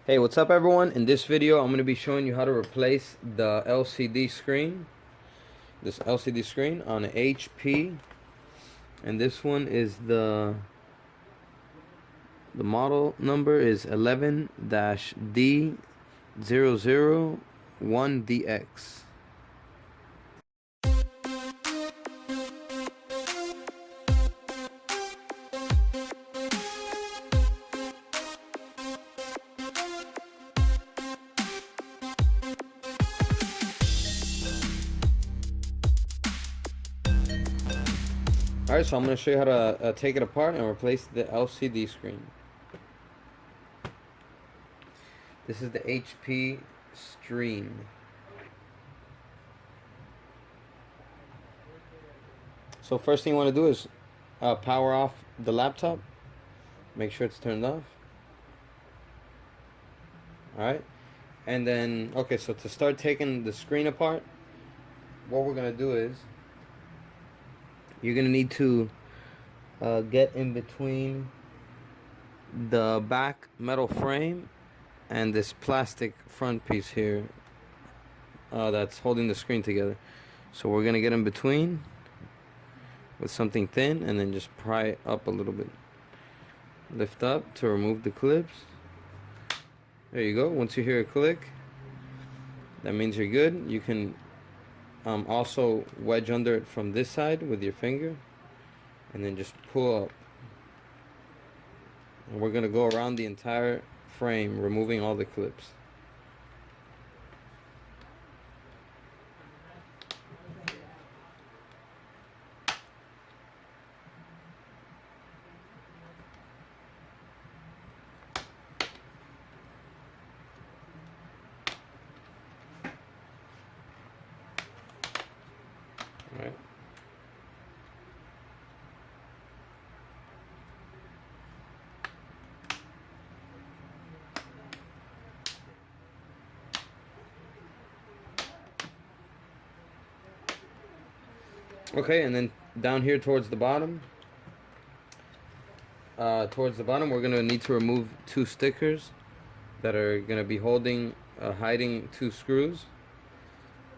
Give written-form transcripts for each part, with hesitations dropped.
Hey, what's up everyone? In this video I'm going to be showing you how to replace the LCD screen, this LCD screen on an HP, and this one is the model number is 11-D001DX. Alright, so I'm going to show you how to take it apart and replace the LCD screen. This is the HP Stream. So first thing you want to do is power off the laptop. Make sure it's turned off. Alright. And then, okay, so to start taking the screen apart, what we're going to do is you're going to need to get in between the back metal frame and this plastic front piece here that's holding the screen together. So we're going to get in between with something thin and then just pry it up a little bit. Lift up to remove the clips. There you go. Once you hear a click, that means you're good. You can also wedge under it from this side with your finger and then just pull up. And we're going to go around the entire frame, removing all the clips. All right. Okay, and then down here towards the bottom, we're going to need to remove two stickers that are going to be holding, hiding two screws.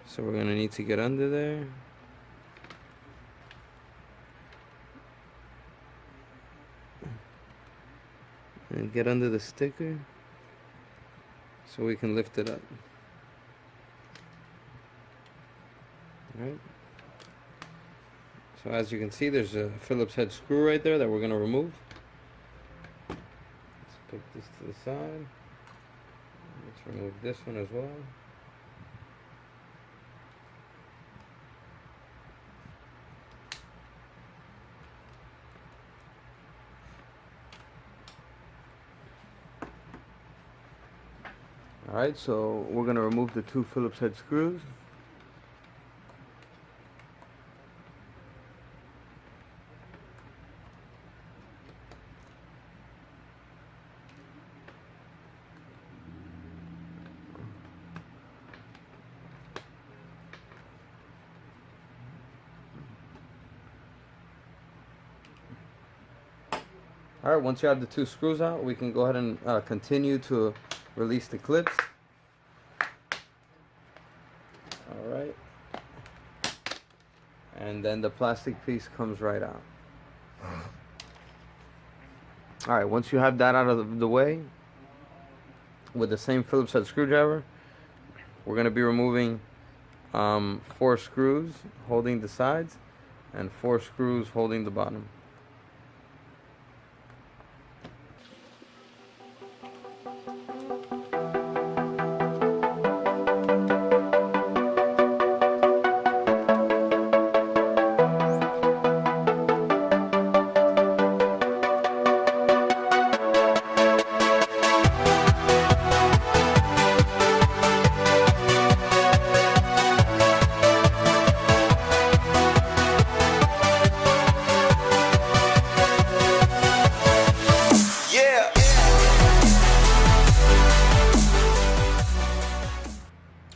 So we're going to need to get under there. And get under the sticker so we can lift it up. Alright. So as you can see, there's a Phillips head screw right there that we're going to remove. Let's put this to the side. Let's remove this one as well. Alright, so we're going to remove the two Phillips head screws. Alright, once you have the two screws out, we can go ahead and continue to release the clips. Alright. And then the plastic piece comes right out. Alright, once you have that out of the way, with the same Phillips head screwdriver, we're going to be removing 4 screws holding the sides and 4 screws holding the bottom.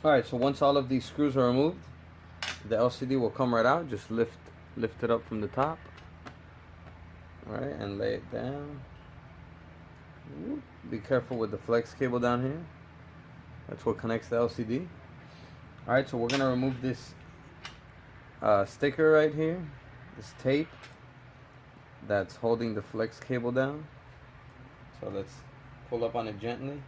Alright, so once all of these screws are removed, the LCD will come right out. Just lift it up from the top. Alright, and lay it down. Be careful with the flex cable down here. That's what connects the LCD. Alright, so we're going to remove this sticker right here. This tape that's holding the flex cable down. So let's pull up on it gently.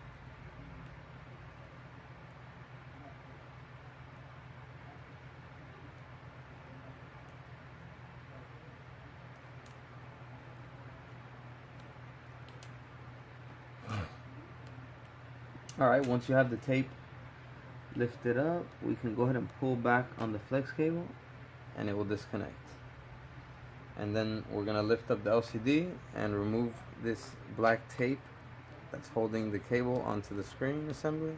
Alright, once you have the tape lifted up, we can go ahead and pull back on the flex cable and it will disconnect. And then we're going to lift up the LCD and remove this black tape that's holding the cable onto the screen assembly.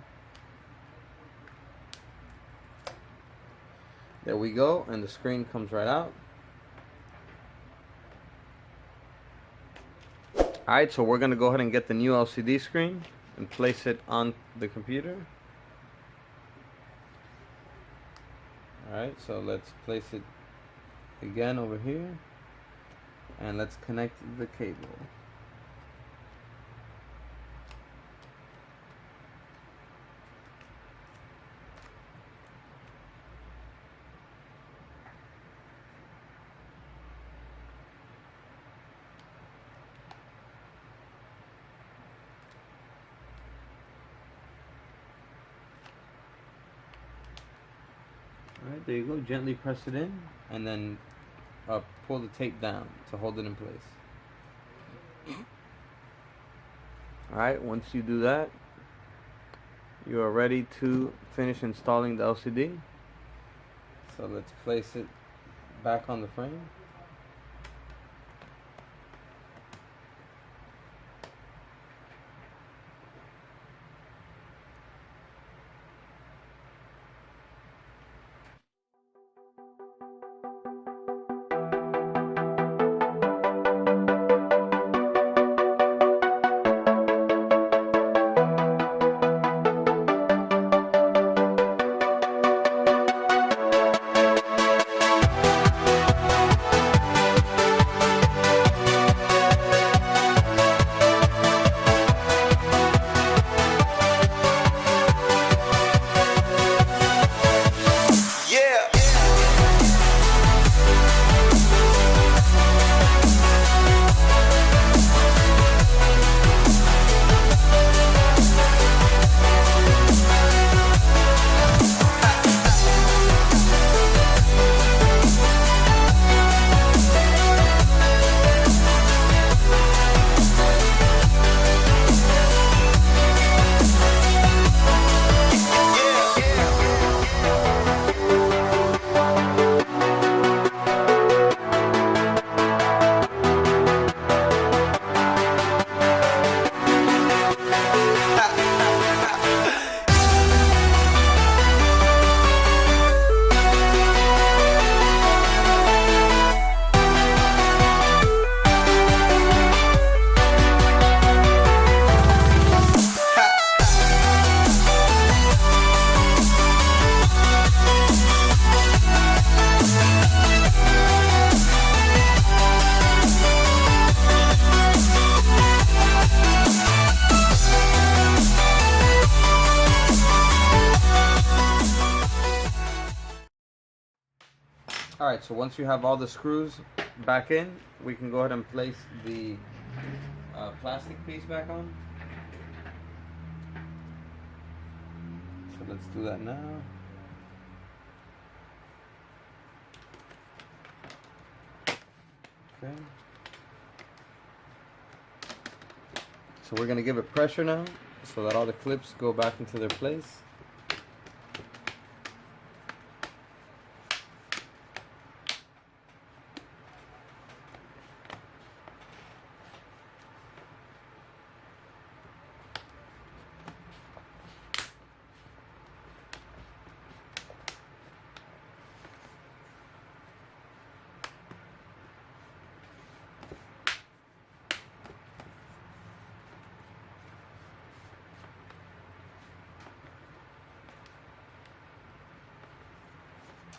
There we go, and the screen comes right out. Alright, so we're going to go ahead and get the new LCD screen and place it on the computer. Alright, so let's place it again over here. And let's connect the cable. Alright, there you go. Gently press it in and then pull the tape down to hold it in place. Alright, once you do that, you are ready to finish installing the LCD. So let's place it back on the frame. Alright, so once you have all the screws back in, we can go ahead and place the plastic piece back on. So let's do that now. Okay. So we're going to give it pressure now so that all the clips go back into their place.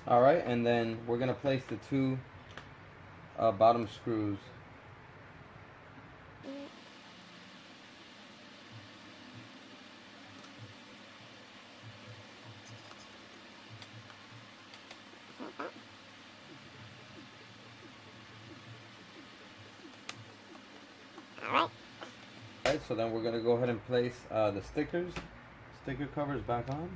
Alright, and then we're going to place the two bottom screws Alright, so then we're going to go ahead and place the sticker covers back on.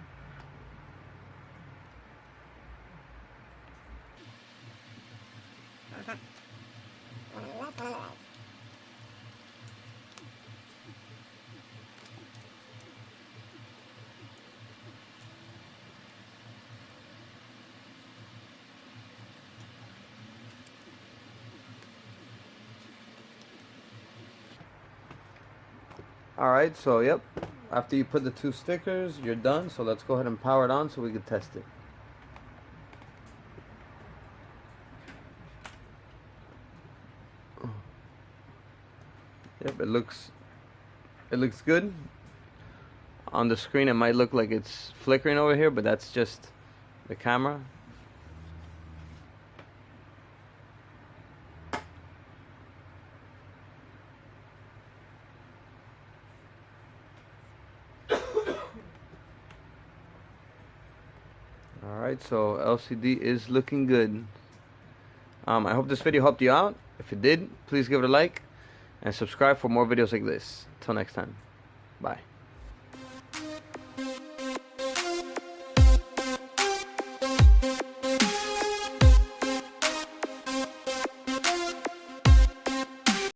Alright, so yep, after you put the 2 stickers, you're done. So let's go ahead and power it on so we can test it. Yep, it looks good. On the screen it might look like it's flickering over here, but that's just the camera. Alright, so LCD is looking good. I hope this video helped you out. If it did, please give it a like and subscribe for more videos like this. Till next time. Bye.